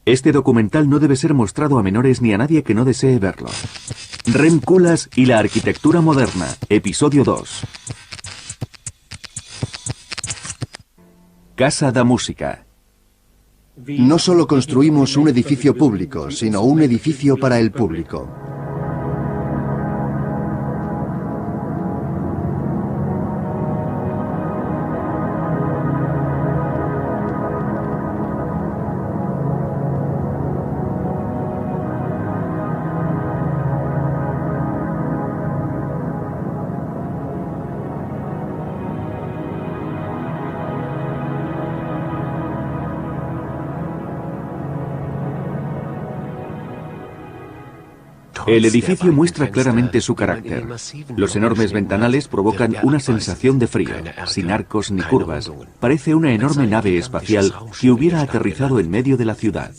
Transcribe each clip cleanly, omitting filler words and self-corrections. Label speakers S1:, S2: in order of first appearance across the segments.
S1: Este documental no debe ser mostrado a menores ni a nadie que no desee verlo. Rem Koolhaas y la arquitectura moderna, episodio 2. Casa da Música.
S2: No solo construimos un edificio público, sino un edificio para el público.
S1: El edificio muestra claramente su carácter. Los enormes ventanales provocan una sensación de frío, sin arcos ni curvas. Parece una enorme nave espacial que hubiera aterrizado en medio de la ciudad.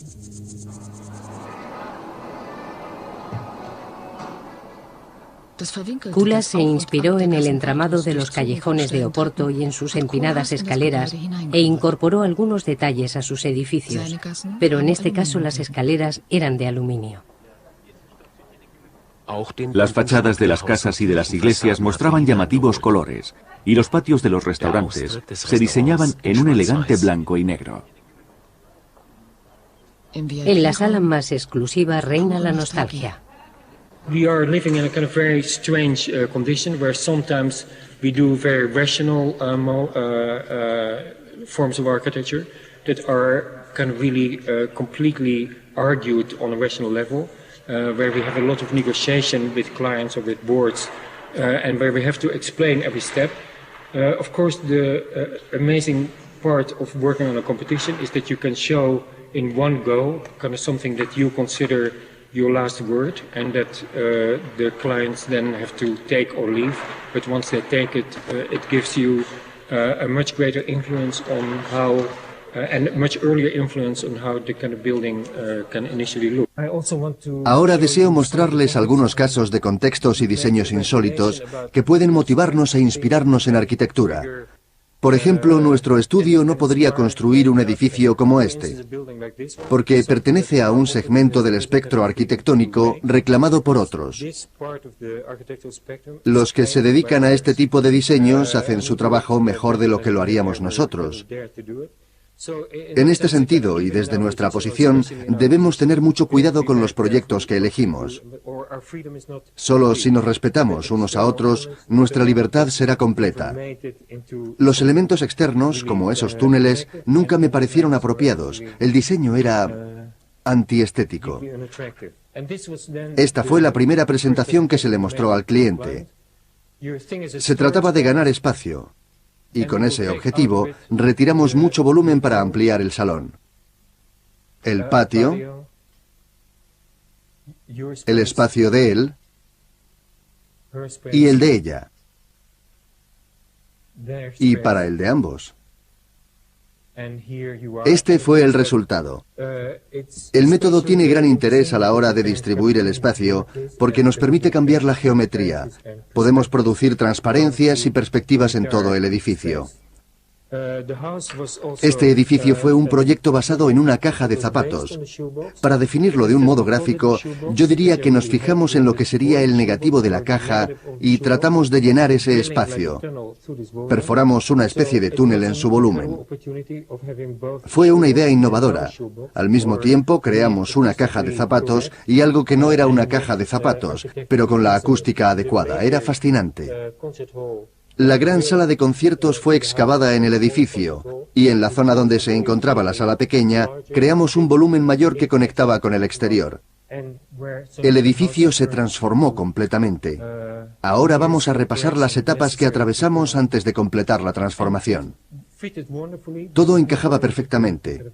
S3: Koolhaas se inspiró en el entramado de los callejones de Oporto y en sus empinadas escaleras e incorporó algunos detalles a sus edificios, pero en este caso las escaleras eran de aluminio.
S1: Las fachadas de las casas y de las iglesias mostraban llamativos colores, y los patios de los restaurantes se diseñaban en un elegante blanco y negro.
S3: En la sala más exclusiva reina la nostalgia.
S4: We are living in a kind of very strange condition where sometimes we do very rational forms of architecture that are kind of really completely argued on a rational level. Where we have a lot of negotiation with clients or with boards, and where we have to explain every step. Of course, the amazing part of working on a competition is that you can show in one go kind of something that you consider your last word, and that the clients then have to take or leave. But once they take it, it gives you a much greater influence on how and much earlier influence on how the kind of building can initially look.
S2: Ahora deseo mostrarles algunos casos de contextos y diseños insólitos que pueden motivarnos e inspirarnos en arquitectura. Por ejemplo, nuestro estudio no podría construir un edificio como este, porque pertenece a un segmento del espectro arquitectónico reclamado por otros. Los que se dedican a este tipo de diseños hacen su trabajo mejor de lo que lo haríamos nosotros. En este sentido, y desde nuestra posición, debemos tener mucho cuidado con los proyectos que elegimos. Solo si nos respetamos unos a otros, nuestra libertad será completa. Los elementos externos, como esos túneles, nunca me parecieron apropiados. El diseño era antiestético. Esta fue la primera presentación que se le mostró al cliente. Se trataba de ganar espacio. Y con ese objetivo, retiramos mucho volumen para ampliar el salón. El patio, el espacio de él y el de ella. Y para el de ambos. Este fue el resultado. El método tiene gran interés a la hora de distribuir el espacio porque nos permite cambiar la geometría. Podemos producir transparencias y perspectivas en todo el edificio. Este edificio fue un proyecto basado en una caja de zapatos. Para definirlo de un modo gráfico, yo diría que nos fijamos en lo que sería el negativo de la caja y tratamos de llenar ese espacio. Perforamos una especie de túnel en su volumen. Fue una idea innovadora. Al mismo tiempo, creamos una caja de zapatos y algo que no era una caja de zapatos, pero con la acústica adecuada. Era fascinante. La gran sala de conciertos fue excavada en el edificio, y en la zona donde se encontraba la sala pequeña, creamos un volumen mayor que conectaba con el exterior. El edificio se transformó completamente. Ahora vamos a repasar las etapas que atravesamos antes de completar la transformación. Todo encajaba perfectamente.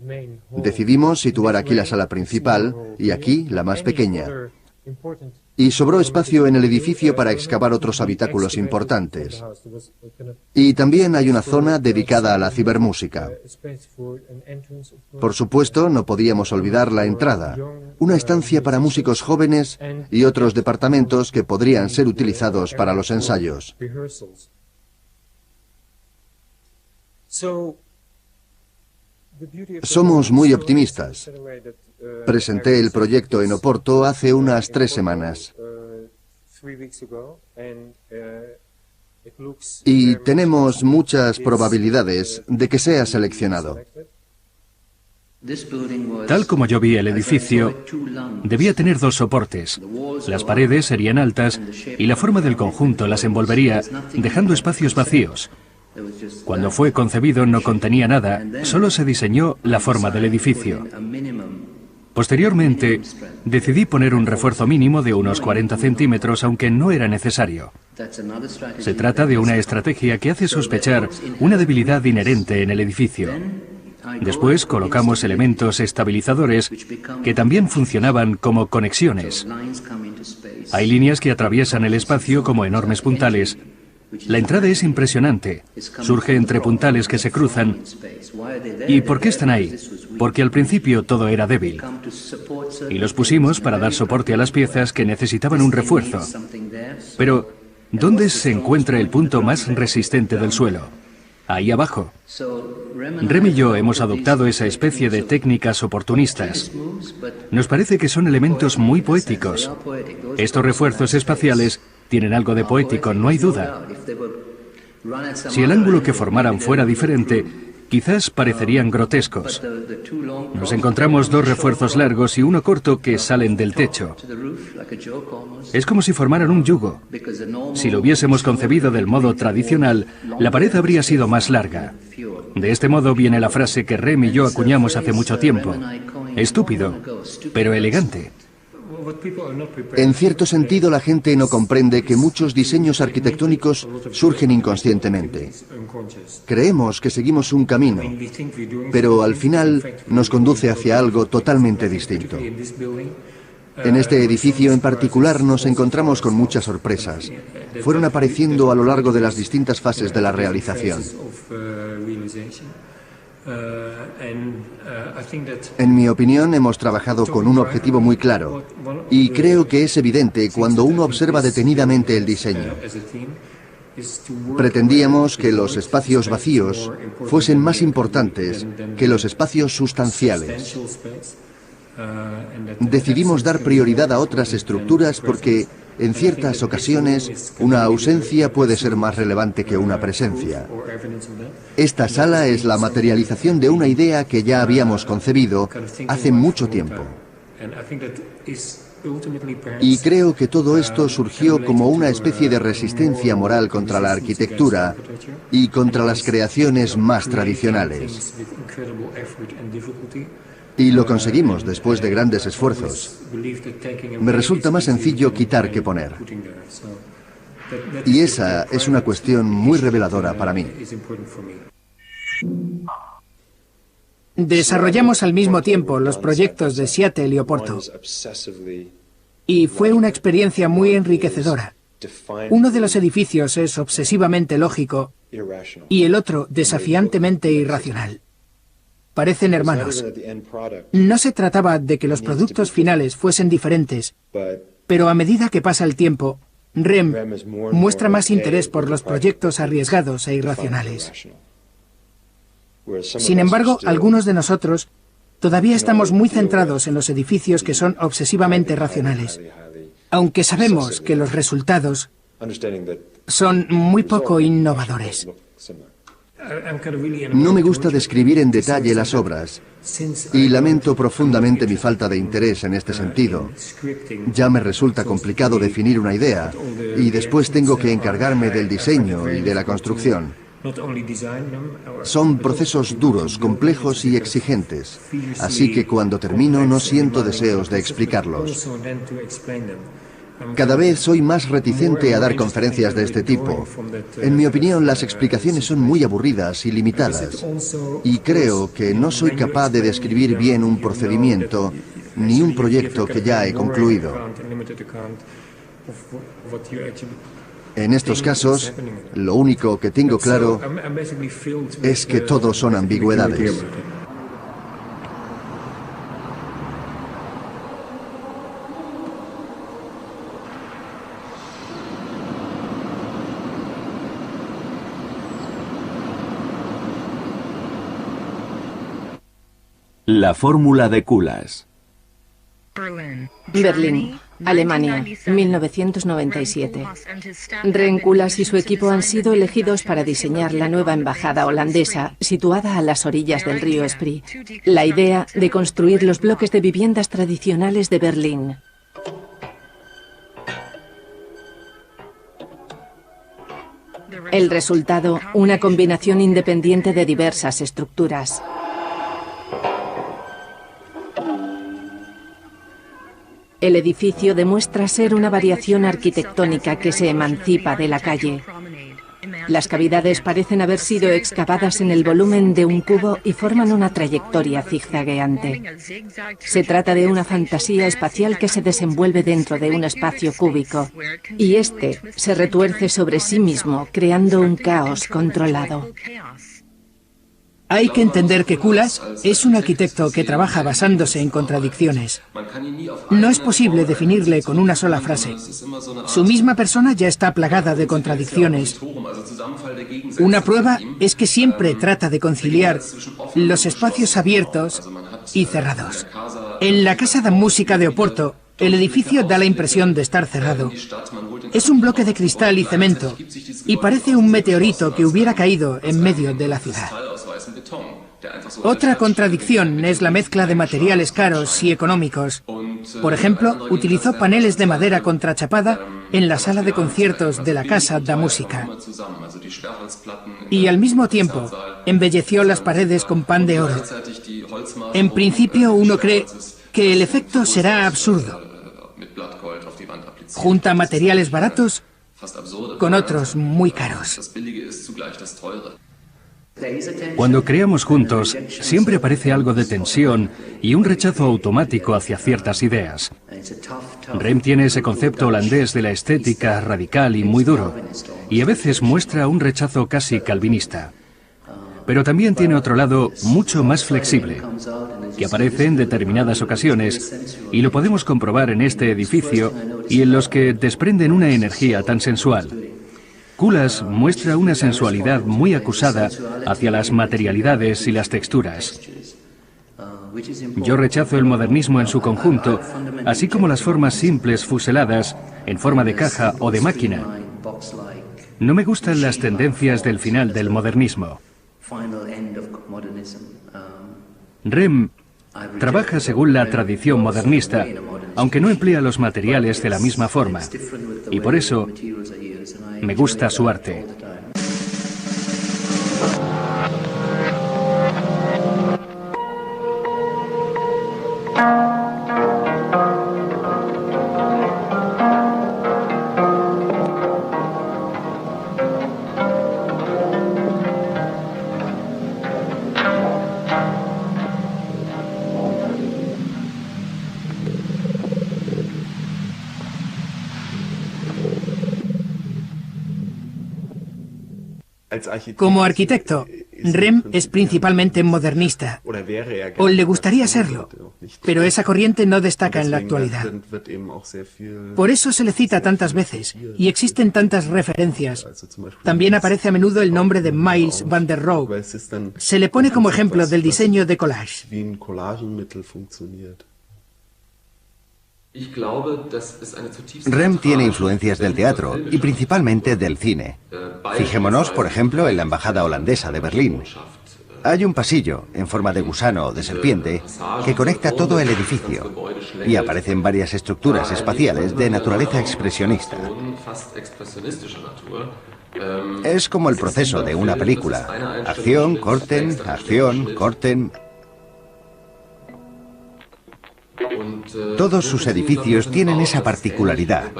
S2: Decidimos situar aquí la sala principal y aquí la más pequeña. Y sobró espacio en el edificio para excavar otros habitáculos importantes. Y también hay una zona dedicada a la cibermúsica. Por supuesto, no podíamos olvidar la entrada, una estancia para músicos jóvenes y otros departamentos que podrían ser utilizados para los ensayos. Somos muy optimistas. Presenté el proyecto en Oporto hace unas 3 semanas. Y tenemos muchas probabilidades de que sea seleccionado.
S5: Tal como yo vi el edificio, debía tener 2 soportes. Las paredes serían altas y la forma del conjunto las envolvería, dejando espacios vacíos. Cuando fue concebido no contenía nada, solo se diseñó la forma del edificio. Posteriormente, decidí poner un refuerzo mínimo de unos 40 centímetros, aunque no era necesario. Se trata de una estrategia que hace sospechar una debilidad inherente en el edificio. Después colocamos elementos estabilizadores que también funcionaban como conexiones. Hay líneas que atraviesan el espacio como enormes puntales. La entrada es impresionante. Surge entre puntales que se cruzan. ¿Y por qué están ahí? Porque al principio todo era débil. Y los pusimos para dar soporte a las piezas que necesitaban un refuerzo. Pero, ¿dónde se encuentra el punto más resistente del suelo? Ahí abajo. Rem y yo hemos adoptado esa especie de técnicas oportunistas. Nos parece que son elementos muy poéticos. Estos refuerzos espaciales tienen algo de poético, no hay duda. Si el ángulo que formaran fuera diferente, quizás parecerían grotescos. Nos encontramos 2 refuerzos largos y uno corto que salen del techo. Es como si formaran un yugo. Si lo hubiésemos concebido del modo tradicional, la pared habría sido más larga. De este modo viene la frase que Rem y yo acuñamos hace mucho tiempo. Estúpido, pero elegante.
S2: En cierto sentido, la gente no comprende que muchos diseños arquitectónicos surgen inconscientemente. Creemos que seguimos un camino, pero al final nos conduce hacia algo totalmente distinto. En este edificio en particular nos encontramos con muchas sorpresas. Fueron apareciendo a lo largo de las distintas fases de la realización. En mi opinión, hemos trabajado con un objetivo muy claro, y creo que es evidente cuando uno observa detenidamente el diseño. Pretendíamos que los espacios vacíos fuesen más importantes que los espacios sustanciales. Decidimos dar prioridad a otras estructuras porque, en ciertas ocasiones, una ausencia puede ser más relevante que una presencia. Esta sala es la materialización de una idea que ya habíamos concebido hace mucho tiempo. Y creo que todo esto surgió como una especie de resistencia moral contra la arquitectura y contra las creaciones más tradicionales. Y lo conseguimos después de grandes esfuerzos. Me resulta más sencillo quitar que poner. Y esa es una cuestión muy reveladora para mí.
S6: Desarrollamos al mismo tiempo los proyectos de Seattle y Oporto. Y fue una experiencia muy enriquecedora. Uno de los edificios es obsesivamente lógico y el otro desafiantemente irracional. Parecen hermanos. No se trataba de que los productos finales fuesen diferentes, pero a medida que pasa el tiempo, Rem muestra más interés por los proyectos arriesgados e irracionales. Sin embargo, algunos de nosotros todavía estamos muy centrados en los edificios que son obsesivamente racionales, aunque sabemos que los resultados son muy poco innovadores.
S2: No me gusta describir en detalle las obras y lamento profundamente mi falta de interés en este sentido. Ya me resulta complicado definir una idea y después tengo que encargarme del diseño y de la construcción. Son procesos duros, complejos y exigentes, así que cuando termino no siento deseos de explicarlos. Cada vez soy más reticente a dar conferencias de este tipo. En mi opinión, las explicaciones son muy aburridas y limitadas. Y creo que no soy capaz de describir bien un procedimiento ni un proyecto que ya he concluido. En estos casos, lo único que tengo claro es que todo son ambigüedades.
S1: La fórmula de Kulas.
S7: Berlín, Alemania, 1997. Rem Koolhaas y su equipo han sido elegidos para diseñar la nueva embajada holandesa, situada a las orillas del río Spree. La idea de construir los bloques de viviendas tradicionales de Berlín. El resultado, una combinación independiente de diversas estructuras. El edificio demuestra ser una variación arquitectónica que se emancipa de la calle. Las cavidades parecen haber sido excavadas en el volumen de un cubo y forman una trayectoria zigzagueante. Se trata de una fantasía espacial que se desenvuelve dentro de un espacio cúbico, y este se retuerce sobre sí mismo, creando un caos controlado.
S6: Hay que entender que Koolhaas es un arquitecto que trabaja basándose en contradicciones. No es posible definirle con una sola frase. Su misma persona ya está plagada de contradicciones. Una prueba es que siempre trata de conciliar los espacios abiertos y cerrados. En la Casa da Música de Oporto, el edificio da la impresión de estar cerrado. Es un bloque de cristal y cemento, y parece un meteorito que hubiera caído en medio de la ciudad. Otra contradicción es la mezcla de materiales caros y económicos. Por ejemplo, utilizó paneles de madera contrachapada en la sala de conciertos de la Casa da Música. Y al mismo tiempo, embelleció las paredes con pan de oro. En principio, uno cree que el efecto será absurdo. Junta materiales baratos con otros muy caros.
S5: Cuando creamos juntos, siempre aparece algo de tensión y un rechazo automático hacia ciertas ideas. Rem tiene ese concepto holandés de la estética radical y muy duro, y a veces muestra un rechazo casi calvinista. Pero también tiene otro lado mucho más flexible, que aparece en determinadas ocasiones, y lo podemos comprobar en este edificio y en los que desprenden una energía tan sensual. Koolhaas muestra una sensualidad muy acusada hacia las materialidades y las texturas. Yo rechazo el modernismo en su conjunto, así como las formas simples fuseladas, en forma de caja o de máquina. No me gustan las tendencias del final del modernismo. Rem trabaja según la tradición modernista, aunque no emplea los materiales de la misma forma, y por eso me gusta su arte.
S6: Como arquitecto, Rem es principalmente modernista, o le gustaría serlo, pero esa corriente no destaca en la actualidad. Por eso se le cita tantas veces, y existen tantas referencias. También aparece a menudo el nombre de Mies van der Rohe. Se le pone como ejemplo del diseño de collage.
S2: Rem tiene influencias del teatro y principalmente del cine. Fijémonos, por ejemplo, en la embajada holandesa de Berlín. Hay un pasillo, en forma de gusano o de serpiente, que conecta todo el edificio, y aparecen varias estructuras espaciales de naturaleza expresionista. Es como el proceso de una película. Acción, corten, acción, corten. Todos sus edificios tienen esa particularidad.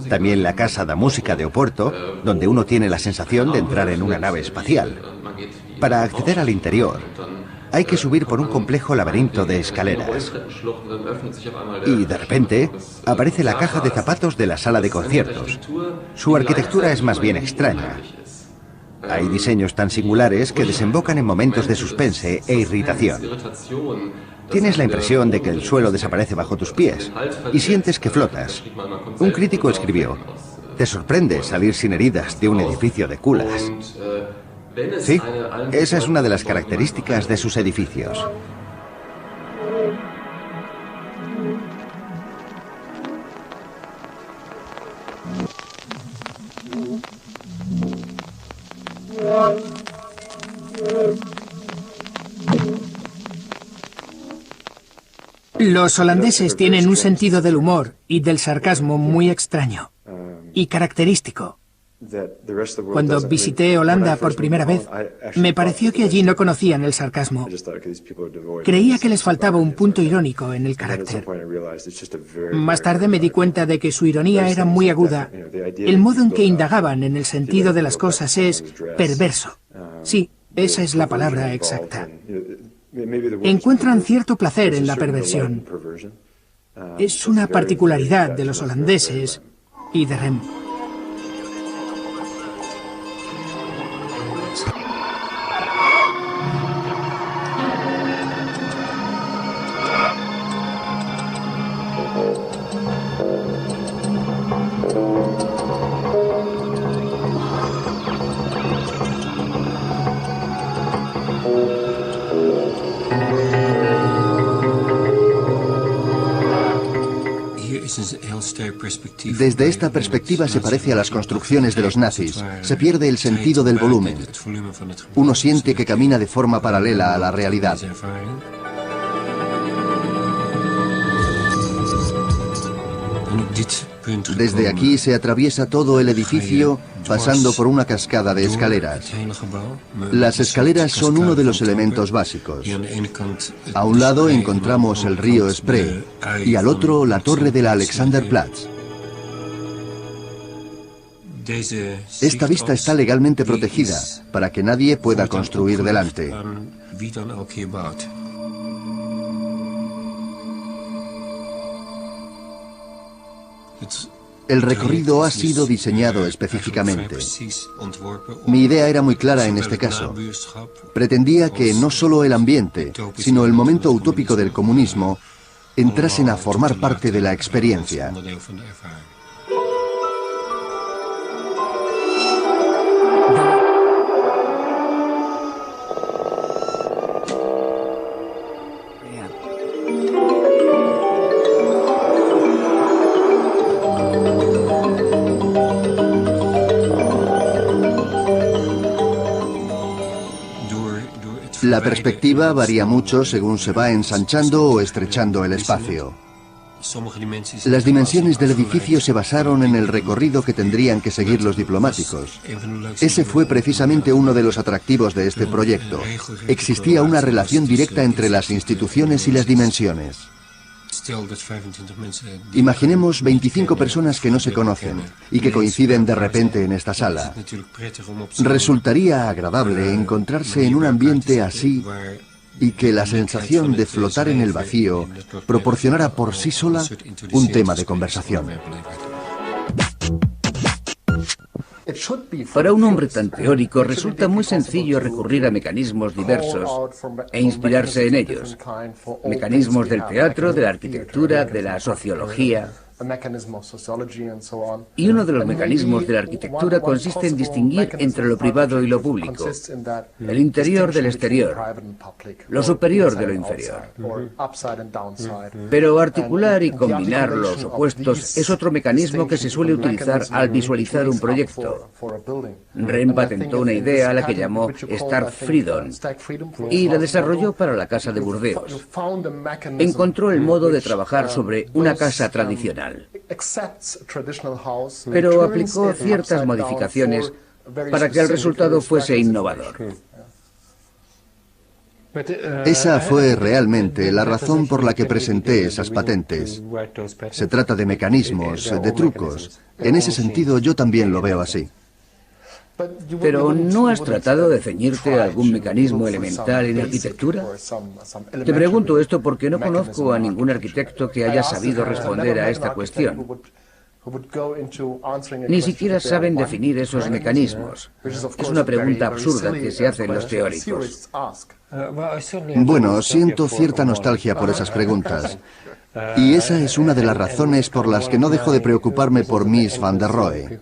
S2: También la Casa da Música de Oporto, donde uno tiene la sensación de entrar en una nave espacial. Para acceder al interior, hay que subir por un complejo laberinto de escaleras. Y de repente, aparece la caja de zapatos de la sala de conciertos. Su arquitectura es más bien extraña. Hay diseños tan singulares que desembocan en momentos de suspense e irritación. Tienes la impresión de que el suelo desaparece bajo tus pies y sientes que flotas. Un crítico escribió: "Te sorprende salir sin heridas de un edificio de Koolhaas". Sí, esa es una de las características de sus edificios.
S6: Los holandeses tienen un sentido del humor y del sarcasmo muy extraño y característico. Cuando visité Holanda por primera vez, me pareció que allí no conocían el sarcasmo. Creía que les faltaba un punto irónico en el carácter. Más tarde me di cuenta de que su ironía era muy aguda. El modo en que indagaban en el sentido de las cosas es perverso. Sí, esa es la palabra exacta. Encuentran cierto placer en la perversión. Es una particularidad de los holandeses y de Rem.
S2: Desde esta perspectiva se parece a las construcciones de los nazis. Se pierde el sentido del volumen. Uno siente que camina de forma paralela a la realidad. Desde aquí se atraviesa todo el edificio pasando por una cascada de escaleras. Las escaleras son uno de los elementos básicos. A un lado encontramos el río Spree y al otro la torre de la Alexanderplatz. Esta vista está legalmente protegida para que nadie pueda construir delante. El recorrido ha sido diseñado específicamente. Mi idea era muy clara en este caso. Pretendía que no solo el ambiente, sino el momento utópico del comunismo entrasen a formar parte de la experiencia. La perspectiva varía mucho según se va ensanchando o estrechando el espacio. Las dimensiones del edificio se basaron en el recorrido que tendrían que seguir los diplomáticos. Ese fue precisamente uno de los atractivos de este proyecto. Existía una relación directa entre las instituciones y las dimensiones. Imaginemos 25 personas que no se conocen y que coinciden de repente en esta sala. Resultaría agradable encontrarse en un ambiente así y que la sensación de flotar en el vacío proporcionara por sí sola un tema de conversación.
S8: Para un hombre tan teórico resulta muy sencillo recurrir a mecanismos diversos e inspirarse en ellos. Mecanismos del teatro, de la arquitectura, de la sociología. Y uno de los mecanismos de la arquitectura consiste en distinguir entre lo privado y lo público, el interior del exterior, lo superior de lo inferior. Pero articular y combinar los opuestos es otro mecanismo que se suele utilizar al visualizar un proyecto. Rem patentó una idea a la que llamó Starkfriedom y la desarrolló para la casa de Burdeos. Encontró el modo de trabajar sobre una casa tradicional, pero aplicó ciertas modificaciones para que el resultado fuese innovador.
S2: Esa fue realmente la razón por la que presenté esas patentes. Se trata de mecanismos, de trucos. En ese sentido, yo también lo veo así.
S8: ¿Pero no has tratado de ceñirte a algún mecanismo elemental en arquitectura? Te pregunto esto porque no conozco a ningún arquitecto que haya sabido responder a esta cuestión. Ni siquiera saben definir esos mecanismos. Es una pregunta absurda que se hacen los teóricos.
S2: Bueno, siento cierta nostalgia por esas preguntas. Y esa es una de las razones por las que no dejo de preocuparme por Mies van der Rohe.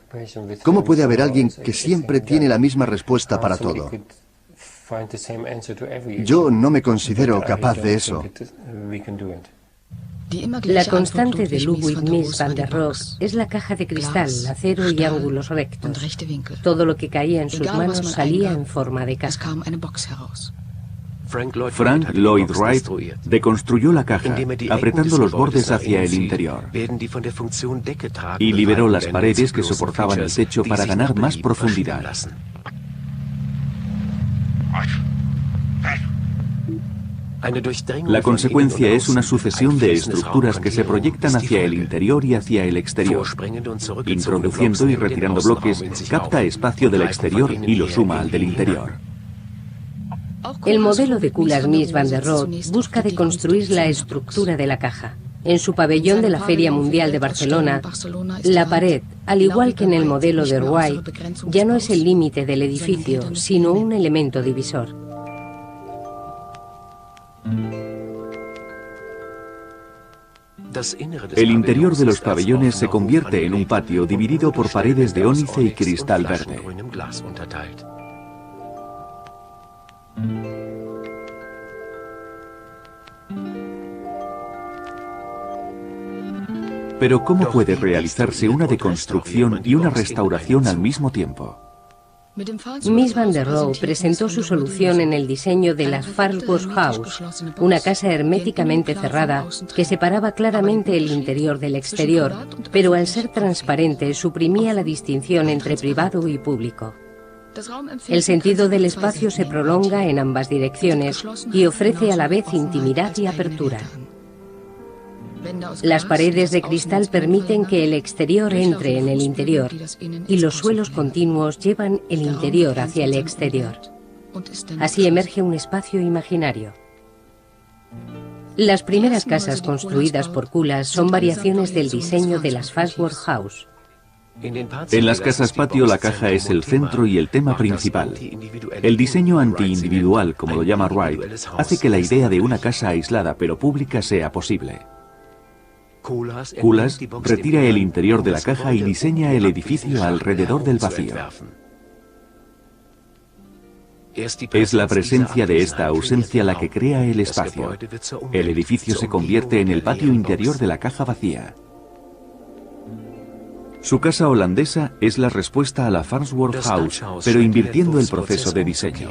S2: ¿Cómo puede haber alguien que siempre tiene la misma respuesta para todo? Yo no me considero capaz de eso.
S3: La constante de Ludwig Mies van der Rohe es la caja de cristal, acero y ángulos rectos. Todo lo que caía en sus manos salía en forma de caja.
S1: Frank Lloyd Wright deconstruyó la caja, apretando los bordes hacia el interior, y liberó las paredes que soportaban el techo para ganar más profundidad. La consecuencia es una sucesión de estructuras que se proyectan hacia el interior y hacia el exterior. Introduciendo y retirando bloques, capta espacio del exterior y lo suma al del interior.
S3: El modelo de Coolars Mies van der Rohe busca deconstruir la estructura de la caja. En su pabellón de la Feria Mundial de Barcelona, la pared, al igual que en el modelo de Wright, ya no es el límite del edificio, sino un elemento divisor.
S1: El interior de los pabellones se convierte en un patio dividido por paredes de ónice y cristal verde. Pero ¿cómo puede realizarse una deconstrucción y una restauración al mismo tiempo?
S3: Mies van der Rohe presentó su solución en el diseño de la Farnsworth House, una casa herméticamente cerrada que separaba claramente el interior del exterior, pero al ser transparente suprimía la distinción entre privado y público. El sentido del espacio se prolonga en ambas direcciones y ofrece a la vez intimidad y apertura. Las paredes de cristal permiten que el exterior entre en el interior y los suelos continuos llevan el interior hacia el exterior. Así emerge un espacio imaginario. Las primeras casas construidas por Coolars son variaciones del diseño de las Farnsworth House.
S1: En las casas patio la caja es el centro y el tema principal. El diseño anti-individual, como lo llama Wright, hace que la idea de una casa aislada pero pública sea posible. Coolars retira el interior de la caja y diseña el edificio alrededor del vacío. Es la presencia de esta ausencia la que crea el espacio. El edificio se convierte en el patio interior de la caja vacía. Su casa holandesa es la respuesta a la Farnsworth House, pero invirtiendo el proceso de diseño.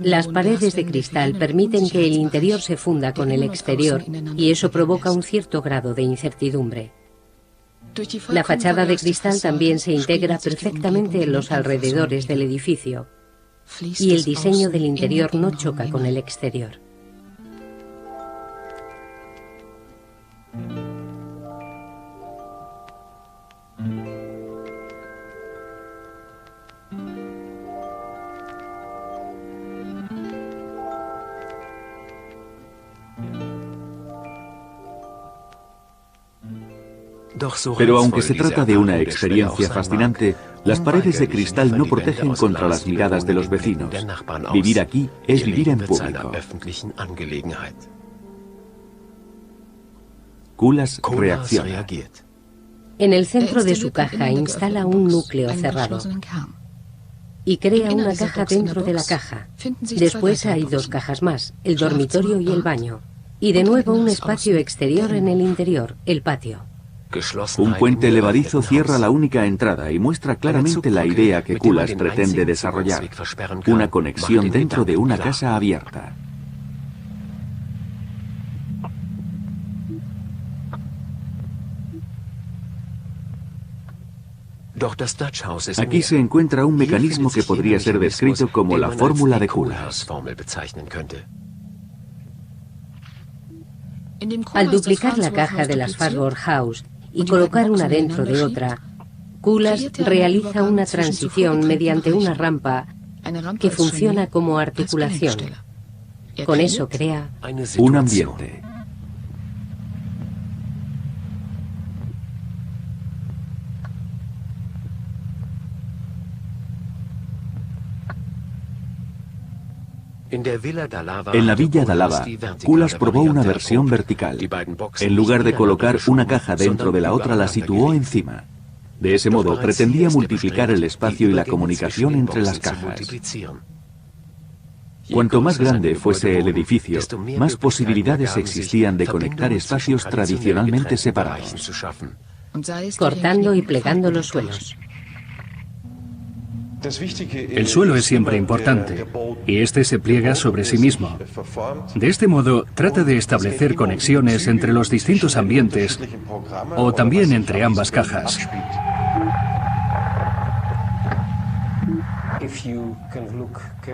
S3: Las paredes de cristal permiten que el interior se funda con el exterior y eso provoca un cierto grado de incertidumbre. La fachada de cristal también se integra perfectamente en los alrededores del edificio y el diseño del interior no choca con el exterior.
S1: Pero aunque se trata de una experiencia fascinante, las paredes de cristal no protegen contra las miradas de los vecinos. Vivir aquí es vivir en público. Coolars reacciona.
S3: En el centro de su caja instala un núcleo cerrado y crea una caja dentro de la caja. Después hay dos cajas más, el dormitorio y el baño. Y de nuevo un espacio exterior en el interior, el patio.
S1: Un puente levadizo cierra la única entrada y muestra claramente la idea que Coolars pretende desarrollar, una conexión dentro de una casa abierta. Aquí se encuentra un mecanismo que podría ser descrito como la fórmula de Coolars.
S3: Al duplicar la caja de las Farnsworth House y colocar una dentro de otra, Coolars realiza una transición mediante una rampa que funciona como articulación. Con eso crea
S1: un ambiente. En la Villa d'Alava, Coolars probó una versión vertical. En lugar de colocar una caja dentro de la otra, la situó encima. De ese modo, pretendía multiplicar el espacio y la comunicación entre las cajas. Cuanto más grande fuese el edificio, más posibilidades existían de conectar espacios tradicionalmente separados.
S3: cortando y plegando los suelos.
S5: El suelo es siempre importante, y este se pliega sobre sí mismo. De este modo, trata de establecer conexiones entre los distintos ambientes, o también entre ambas cajas.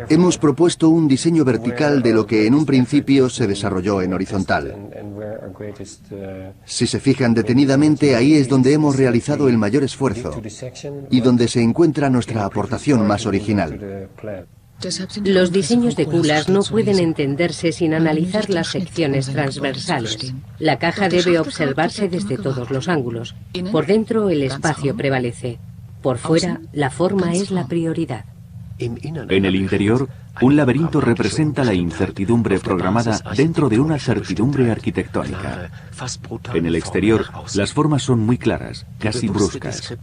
S2: Hemos propuesto un diseño vertical de lo que en un principio se desarrolló en horizontal. Si se fijan detenidamente, ahí es donde hemos realizado el mayor esfuerzo y donde se encuentra nuestra aportación más original.
S3: Los diseños de Coolars no pueden entenderse sin analizar las secciones transversales. La caja debe observarse desde todos los ángulos. Por dentro, el espacio prevalece. Por fuera, la forma es la prioridad.
S1: En el interior, un laberinto representa la incertidumbre programada dentro de una certidumbre arquitectónica. En el exterior, las formas son muy claras, casi bruscas.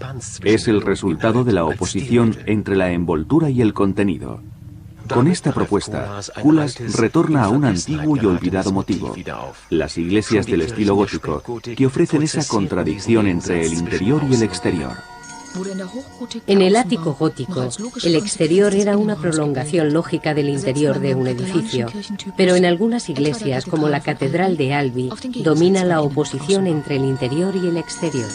S1: Es el resultado de la oposición entre la envoltura y el contenido. Con esta propuesta, Coolars retorna a un antiguo y olvidado motivo: las iglesias del estilo gótico, que ofrecen esa contradicción entre el interior y el exterior.
S3: En el ático gótico, el exterior era una prolongación lógica del interior de un edificio, pero en algunas iglesias, como la Catedral de Albi, domina la oposición entre el interior y el exterior.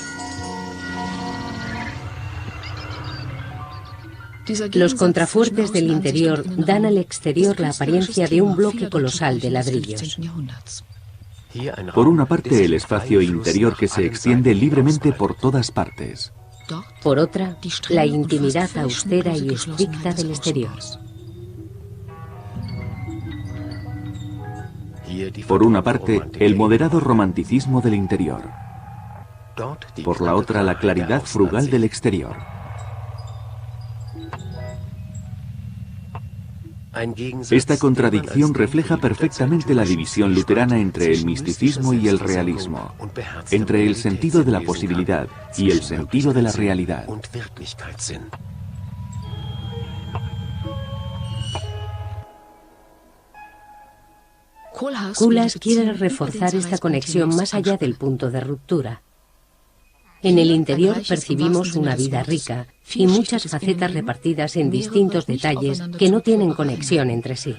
S3: Los contrafuertes del interior dan al exterior la apariencia de un bloque colosal de ladrillos.
S1: Por una parte, el espacio interior que se extiende libremente por todas partes.
S3: Por otra, la intimidad austera y estricta del exterior.
S1: Por una parte, el moderado romanticismo del interior. Por la otra, la claridad frugal del exterior. Esta contradicción refleja perfectamente la división luterana entre el misticismo y el realismo, entre el sentido de la posibilidad y el sentido de la realidad.
S3: Coolars quiere reforzar esta conexión más allá del punto de ruptura. En el interior percibimos una vida rica y muchas facetas repartidas en distintos detalles que no tienen conexión entre sí.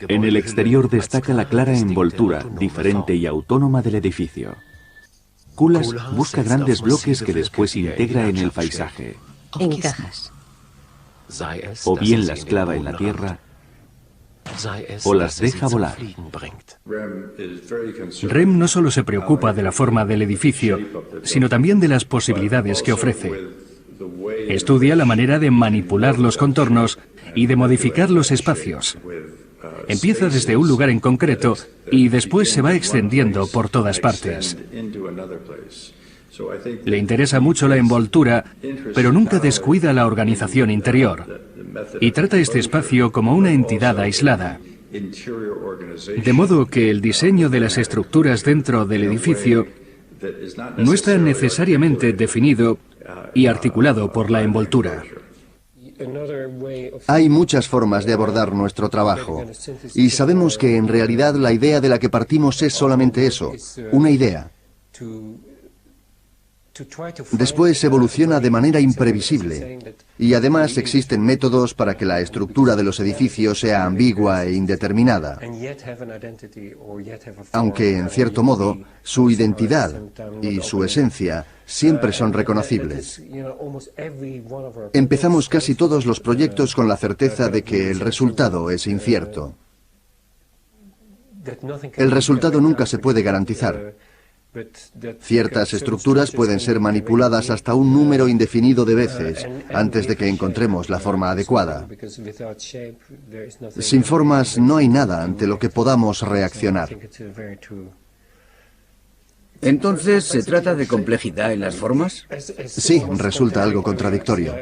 S1: En el exterior destaca la clara envoltura, diferente y autónoma del edificio. Coolars busca grandes bloques que después integra en el paisaje.
S3: En cajas.
S1: O bien las clava en la tierra, o las deja volar.
S5: Rem no solo se preocupa de la forma del edificio, sino también de las posibilidades que ofrece. Estudia la manera de manipular los contornos y de modificar los espacios. Empieza desde un lugar en concreto y después se va extendiendo por todas partes. Le interesa mucho la envoltura, pero nunca descuida la organización interior, y trata este espacio como una entidad aislada. De modo que el diseño de las estructuras dentro del edificio no está necesariamente definido y articulado por la envoltura.
S2: Hay muchas formas de abordar nuestro trabajo, y sabemos que en realidad la idea de la que partimos es solamente eso, una idea. Después evoluciona de manera imprevisible, y además existen métodos para que la estructura de los edificios sea ambigua e indeterminada, aunque en cierto modo su identidad y su esencia siempre son reconocibles. Empezamos casi todos los proyectos con la certeza de que el resultado es incierto. El resultado nunca se puede garantizar. Ciertas estructuras pueden ser manipuladas hasta un número indefinido de veces antes de que encontremos la forma adecuada. Sin formas no hay nada ante lo que podamos reaccionar.
S8: Entonces, ¿se trata de complejidad en las formas?
S2: Sí, resulta algo contradictorio.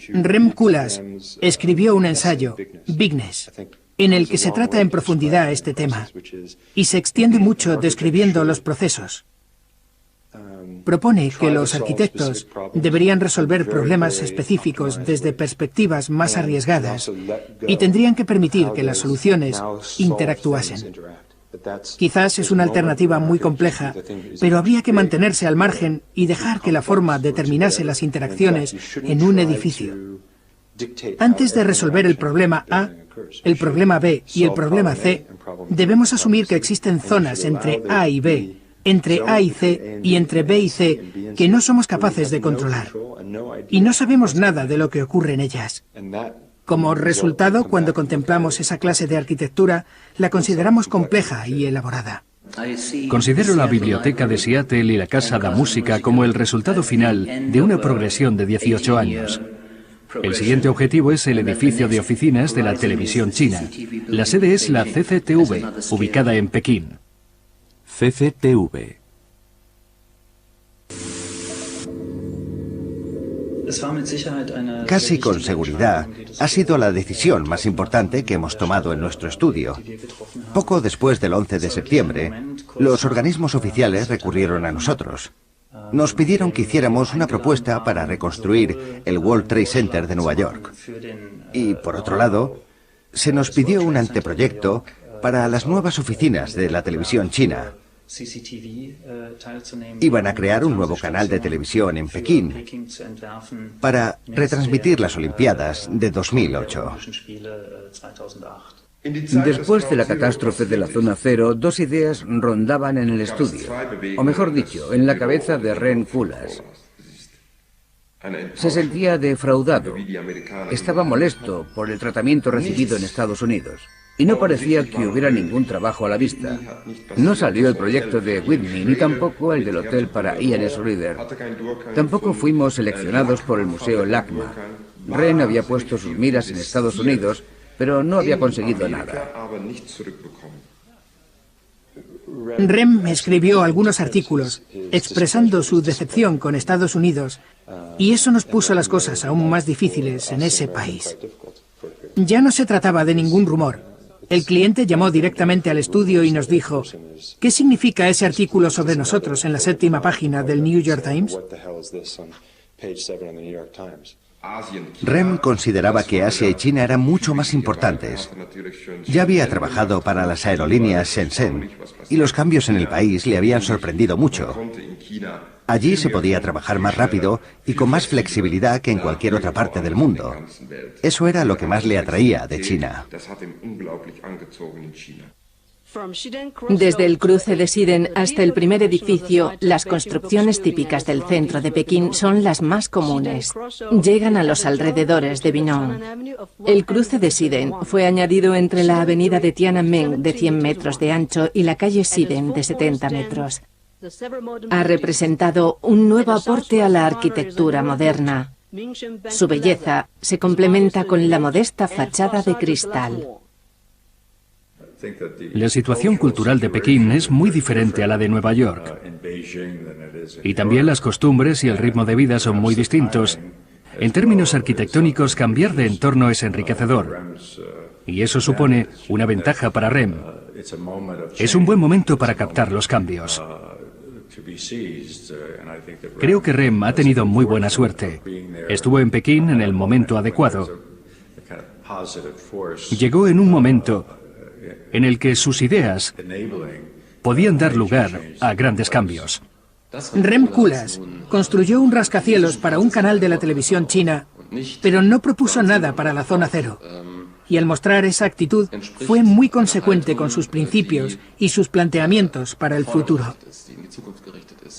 S6: Rem Koolhaas escribió un ensayo, Bigness, en el que se trata en profundidad este tema, y se extiende mucho describiendo los procesos. Propone que los arquitectos deberían resolver problemas específicos desde perspectivas más arriesgadas y tendrían que permitir que las soluciones interactuasen. Quizás es una alternativa muy compleja, pero habría que mantenerse al margen y dejar que la forma determinase las interacciones en un edificio. Antes de resolver el problema A, el problema B y el problema C, debemos asumir que existen zonas entre A y B, entre A y C y entre B y C que no somos capaces de controlar. Y no sabemos nada de lo que ocurre en ellas. Como resultado, cuando contemplamos esa clase de arquitectura, la consideramos compleja y elaborada.
S5: Considero la biblioteca de Seattle y la Casa da Música como el resultado final de una progresión de 18 años. El siguiente objetivo es el edificio de oficinas de la televisión china. La sede es la CCTV, ubicada en Pekín.
S1: CCTV.
S9: Casi con seguridad, ha sido la decisión más importante que hemos tomado en nuestro estudio. Poco después del 11 de septiembre, los organismos oficiales recurrieron a nosotros. Nos pidieron que hiciéramos una propuesta para reconstruir el World Trade Center de Nueva York. Y, por otro lado, se nos pidió un anteproyecto para las nuevas oficinas de la televisión china. Iban a crear un nuevo canal de televisión en Pekín para retransmitir las Olimpiadas de 2008.
S8: Después de la catástrofe de la Zona Cero, dos ideas rondaban en el estudio, o mejor dicho, en la cabeza de Rem Koolhaas. Se sentía defraudado, estaba molesto por el tratamiento recibido en Estados Unidos, y no parecía que hubiera ningún trabajo a la vista. No salió el proyecto de Whitney, ni tampoco el del hotel para Ian S. Reader. Tampoco fuimos seleccionados por el Museo LACMA. Rem había puesto sus miras en Estados Unidos, pero no había conseguido nada.
S6: Rem escribió algunos artículos expresando su decepción con Estados Unidos, y eso nos puso las cosas aún más difíciles en ese país. Ya no se trataba de ningún rumor. El cliente llamó directamente al estudio y nos dijo: ¿qué significa ese artículo sobre nosotros en la 7ª página del New York Times?
S9: Rem consideraba que Asia y China eran mucho más importantes. Ya había trabajado para las aerolíneas Shenzhen y los cambios en el país le habían sorprendido mucho. Allí se podía trabajar más rápido y con más flexibilidad que en cualquier otra parte del mundo. Eso era lo que más le atraía de China.
S7: Desde el cruce de Siden hasta el primer edificio, las construcciones típicas del centro de Pekín son las más comunes. Llegan a los alrededores de Binong. El cruce de Siden fue añadido entre la avenida de Tiananmen de 100 metros de ancho y la calle Siden de 70 metros. Ha representado un nuevo aporte a la arquitectura moderna. Su belleza se complementa con la modesta fachada de cristal.
S5: La situación cultural de Pekín es muy diferente a la de Nueva York. Y también las costumbres y el ritmo de vida son muy distintos. En términos arquitectónicos, cambiar de entorno es enriquecedor. Y eso supone una ventaja para Rem. Es un buen momento para captar los cambios. Creo que Rem ha tenido muy buena suerte. Estuvo en Pekín en el momento adecuado. Llegó en un momento en el que sus ideas podían dar lugar a grandes cambios.
S6: Rem Koolhaas construyó un rascacielos para un canal de la televisión china, pero no propuso nada para la Zona Cero. Y al mostrar esa actitud, fue muy consecuente con sus principios y sus planteamientos para el futuro.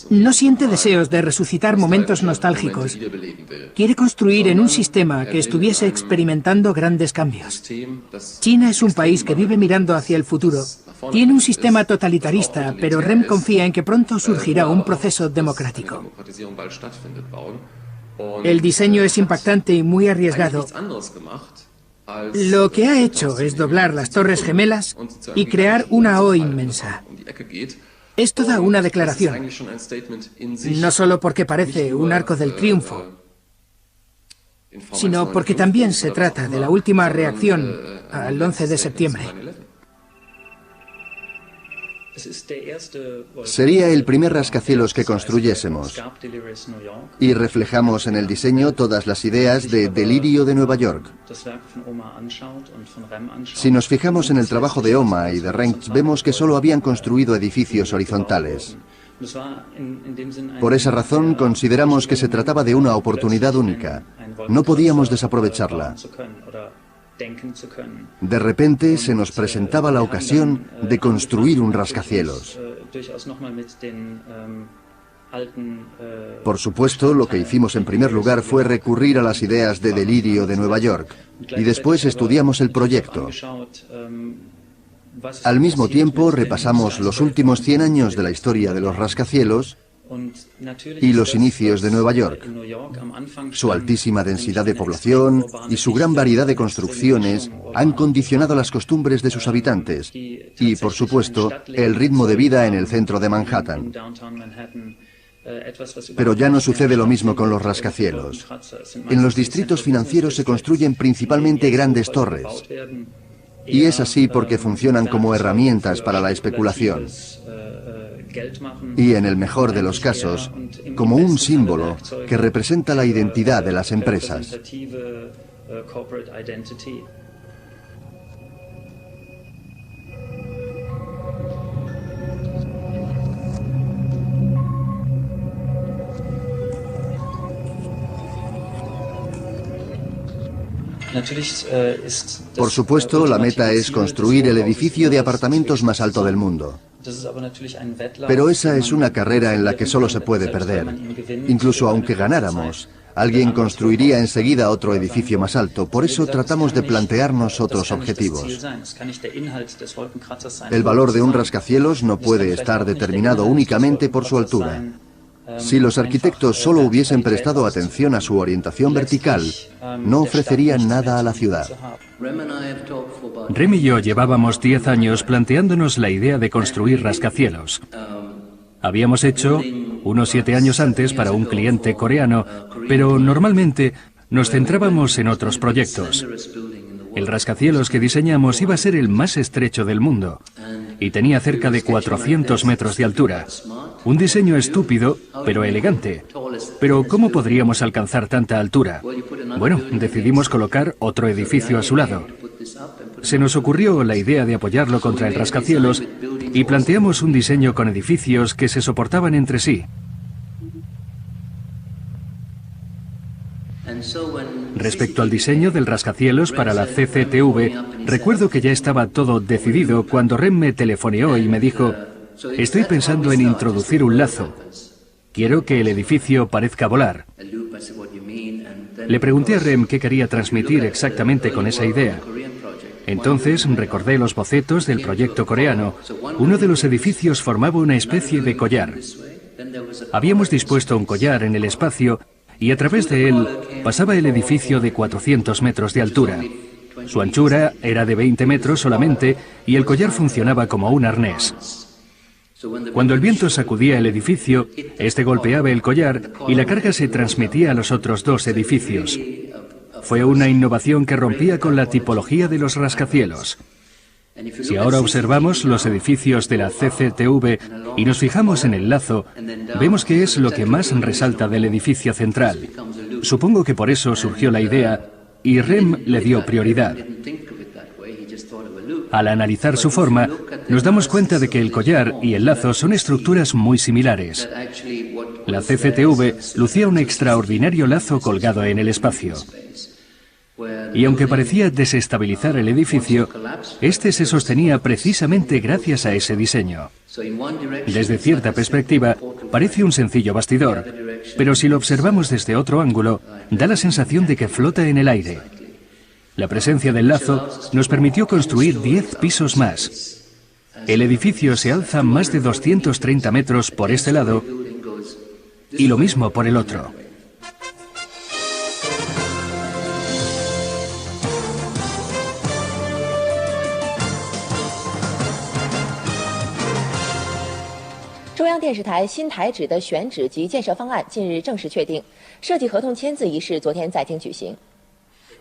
S6: No siente deseos de resucitar momentos nostálgicos. Quiere construir en un sistema que estuviese experimentando grandes cambios. China es un país que vive mirando hacia el futuro. Tiene un sistema totalitarista, pero Rem confía en que pronto surgirá un proceso democrático. El diseño es impactante y muy arriesgado. Lo que ha hecho es doblar las Torres Gemelas y crear una O inmensa. Es toda una declaración, no solo porque parece un arco del triunfo, sino porque también se trata de la última reacción al 11 de septiembre.
S2: Sería el primer rascacielos que construyésemos. Y reflejamos en el diseño todas las ideas de Delirio de Nueva York. Si nos fijamos en el trabajo de Oma y de Renck, vemos que solo habían construido edificios horizontales. Por esa razón, consideramos que se trataba de una oportunidad única. No podíamos desaprovecharla. De repente se nos presentaba la ocasión de construir un rascacielos. Por supuesto, lo que hicimos en primer lugar fue recurrir a las ideas de Delirio de Nueva York, y después estudiamos el proyecto. Al mismo tiempo, repasamos los últimos 100 años de la historia de los rascacielos y los inicios de Nueva York. Su altísima densidad de población y su gran variedad de construcciones han condicionado las costumbres de sus habitantes y, por supuesto, el ritmo de vida en el centro de Manhattan. Pero ya no sucede lo mismo con los rascacielos. En los distritos financieros se construyen principalmente grandes torres. Y es así porque funcionan como herramientas para la especulación. Y en el mejor de los casos, como un símbolo que representa la identidad de las empresas. Por supuesto, la meta es construir el edificio de apartamentos más alto del mundo. Pero esa es una carrera en la que solo se puede perder. Incluso aunque ganáramos, alguien construiría enseguida otro edificio más alto. Por eso tratamos de plantearnos otros objetivos. El valor de un rascacielos no puede estar determinado únicamente por su altura. Si los arquitectos solo hubiesen prestado atención a su orientación vertical, no ofrecerían nada a la ciudad.
S5: Rem y yo llevábamos 10 años planteándonos la idea de construir rascacielos. Habíamos hecho unos 7 años antes para un cliente coreano, pero normalmente nos centrábamos en otros proyectos. El rascacielos que diseñamos iba a ser el más estrecho del mundo y tenía cerca de 400 metros de altura. Un diseño estúpido, pero elegante. Pero ¿cómo podríamos alcanzar tanta altura? Bueno, decidimos colocar otro edificio a su lado. Se nos ocurrió la idea de apoyarlo contra el rascacielos y planteamos un diseño con edificios que se soportaban entre sí. Respecto al diseño del rascacielos para la CCTV, recuerdo que ya estaba todo decidido cuando Rem me telefoneó y me dijo: estoy pensando en introducir un lazo. Quiero que el edificio parezca volar. Le pregunté a Rem qué quería transmitir exactamente con esa idea. Entonces recordé los bocetos del proyecto coreano. Uno de los edificios formaba una especie de collar. Habíamos dispuesto un collar en el espacio y a través de él pasaba el edificio de 400 metros de altura. Su anchura era de 20 metros solamente y el collar funcionaba como un arnés. Cuando el viento sacudía el edificio, este golpeaba el collar y la carga se transmitía a los otros dos edificios. Fue una innovación que rompía con la tipología de los rascacielos. Si ahora observamos los edificios de la CCTV y nos fijamos en el lazo, vemos que es lo que más resalta del edificio central. Supongo que por eso surgió la idea y Rem le dio prioridad. Al analizar su forma, nos damos cuenta de que el collar y el lazo son estructuras muy similares. La CCTV lucía un extraordinario lazo colgado en el espacio. Y aunque parecía desestabilizar el edificio, este se sostenía precisamente gracias a ese diseño. Desde cierta perspectiva, parece un sencillo bastidor, pero si lo observamos desde otro ángulo, da la sensación de que flota en el aire. La presencia del lazo nos permitió construir 10 pisos más. El edificio se alza más de 230 metros por este lado y lo mismo por el otro.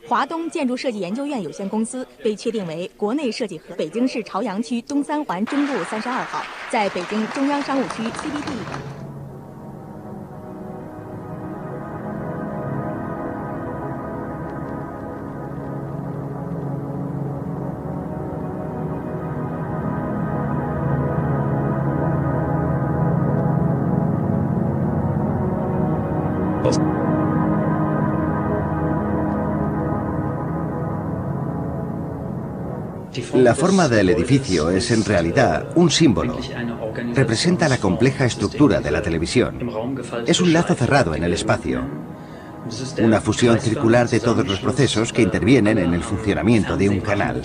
S10: 华东建筑设计研究院有限公司被确定为国内设计和北京市朝阳区东三环中路32号，在北京中央商务区 CBD。La
S9: forma del edificio es en realidad un símbolo. Representa la compleja estructura de la televisión. Es un lazo cerrado en el espacio. Una fusión circular de todos los procesos que intervienen en el funcionamiento de un canal.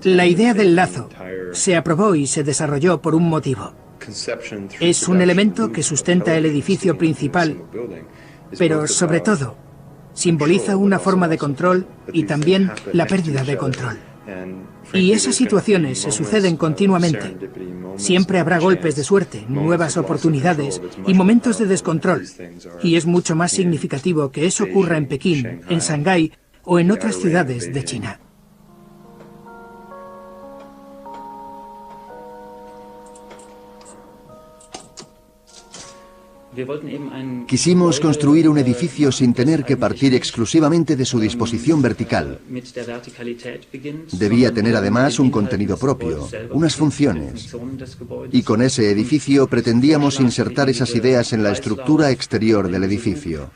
S6: La idea del lazo se aprobó y se desarrolló por un motivo. Es un elemento que sustenta el edificio principal, pero sobre todo simboliza una forma de control y también la pérdida de control. Y esas situaciones se suceden continuamente. Siempre habrá golpes de suerte, nuevas oportunidades y momentos de descontrol. Y es mucho más significativo que eso ocurra en Pekín, en Shanghái o en otras ciudades de China.
S2: Quisimos construir un edificio sin tener que partir exclusivamente de su disposición vertical. Debía tener además un contenido propio, unas funciones. Y con ese edificio pretendíamos insertar esas ideas en la estructura exterior del edificio.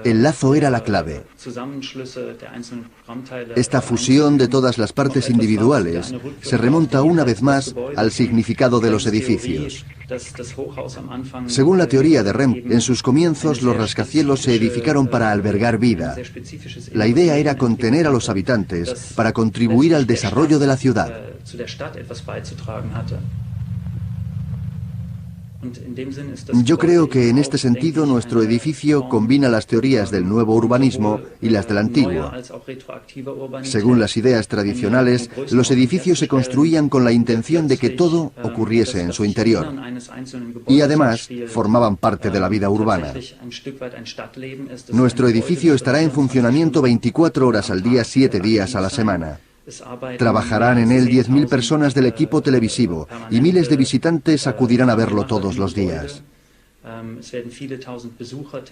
S2: El lazo era la clave. Esta fusión de todas las partes individuales se remonta una vez más al significado de los edificios. Según la teoría de Rem, en sus comienzos los rascacielos se edificaron para albergar vida. La idea era contener a los habitantes para contribuir al desarrollo de la ciudad. Yo creo que en este sentido nuestro edificio combina las teorías del nuevo urbanismo y las del antiguo. Según las ideas tradicionales, los edificios se construían con la intención de que todo ocurriese en su interior. Y además formaban parte de la vida urbana. Nuestro edificio estará en funcionamiento 24 horas al día, 7 días a la semana. Trabajarán en él 10.000 personas del equipo televisivo y miles de visitantes acudirán a verlo todos los días.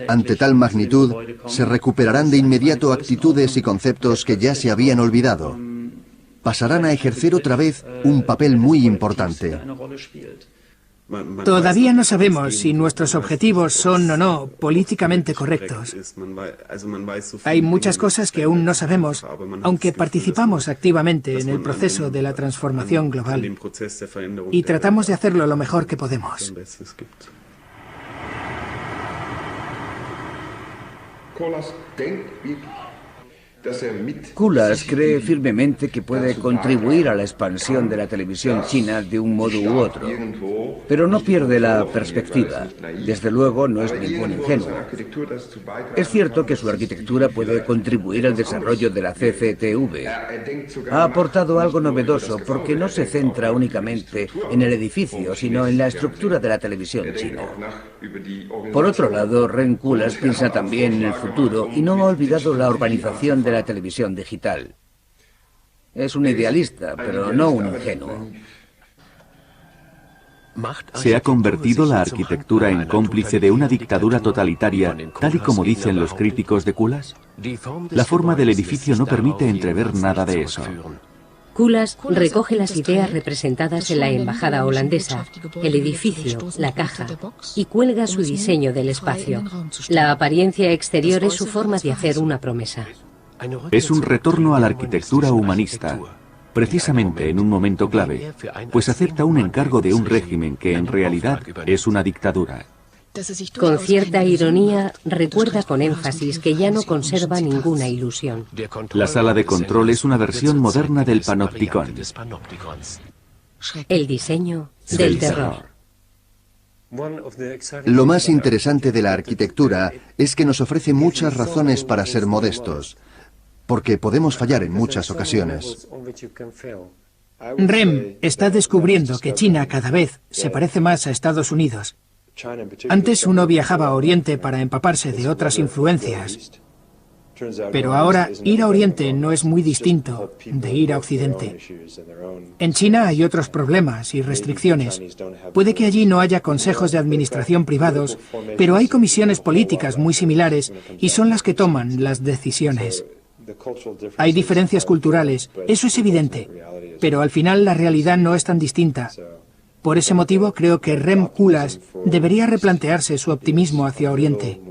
S2: Ante tal magnitud, se recuperarán de inmediato actitudes y conceptos que ya se habían olvidado. Pasarán a ejercer otra vez un papel muy importante.
S6: Todavía no sabemos si nuestros objetivos son o no políticamente correctos. Hay muchas cosas que aún no sabemos, aunque participamos activamente en el proceso de la transformación global y tratamos de hacerlo lo mejor que podemos.
S8: Kulas cree firmemente que puede contribuir a la expansión de la televisión china de un modo u otro, pero no pierde la perspectiva. Desde luego no es ningún ingenuo. Es cierto que su arquitectura puede contribuir al desarrollo de la CCTV. Ha aportado algo novedoso porque no se centra únicamente en el edificio, sino en la estructura de la televisión china. Por otro lado, Ren Kulas piensa también en el futuro y no ha olvidado la urbanización de la televisión digital. Es un idealista, pero no un ingenuo.
S1: ¿Se ha convertido la arquitectura en cómplice de una dictadura totalitaria, tal y como dicen los críticos de Kulas? La forma del edificio no permite entrever nada de eso.
S3: Kulas recoge las ideas representadas en la embajada holandesa, el edificio, la caja, y cuelga su diseño del espacio. La apariencia exterior es su forma de hacer una promesa.
S1: Es un retorno a la arquitectura humanista, precisamente en un momento clave, pues acepta un encargo de un régimen que en realidad es una dictadura.
S3: Con cierta ironía, recuerda con énfasis que ya no conserva ninguna ilusión.
S1: La sala de control es una versión moderna del panópticon.
S3: El diseño del terror.
S2: Lo más interesante de la arquitectura es que nos ofrece muchas razones para ser modestos, porque podemos fallar en muchas ocasiones.
S6: Rem está descubriendo que China cada vez se parece más a Estados Unidos. Antes uno viajaba a Oriente para empaparse de otras influencias, pero ahora ir a Oriente no es muy distinto de ir a Occidente. En China hay otros problemas y restricciones. Puede que allí no haya consejos de administración privados, pero hay comisiones políticas muy similares y son las que toman las decisiones. Hay diferencias culturales, eso es evidente, pero al final la realidad no es tan distinta. Por ese motivo creo que Rem Koolhaas debería replantearse su optimismo hacia Oriente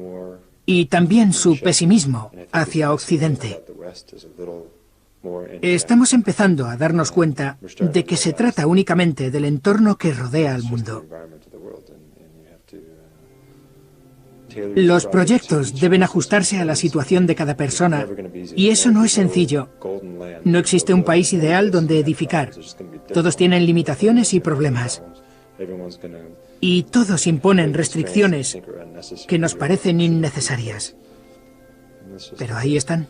S6: y también su pesimismo hacia Occidente. Estamos empezando a darnos cuenta de que se trata únicamente del entorno que rodea al mundo. Los proyectos deben ajustarse a la situación de cada persona y eso no es sencillo. No existe un país ideal donde edificar. Todos tienen limitaciones y problemas. Y todos imponen restricciones que nos parecen innecesarias. Pero ahí están.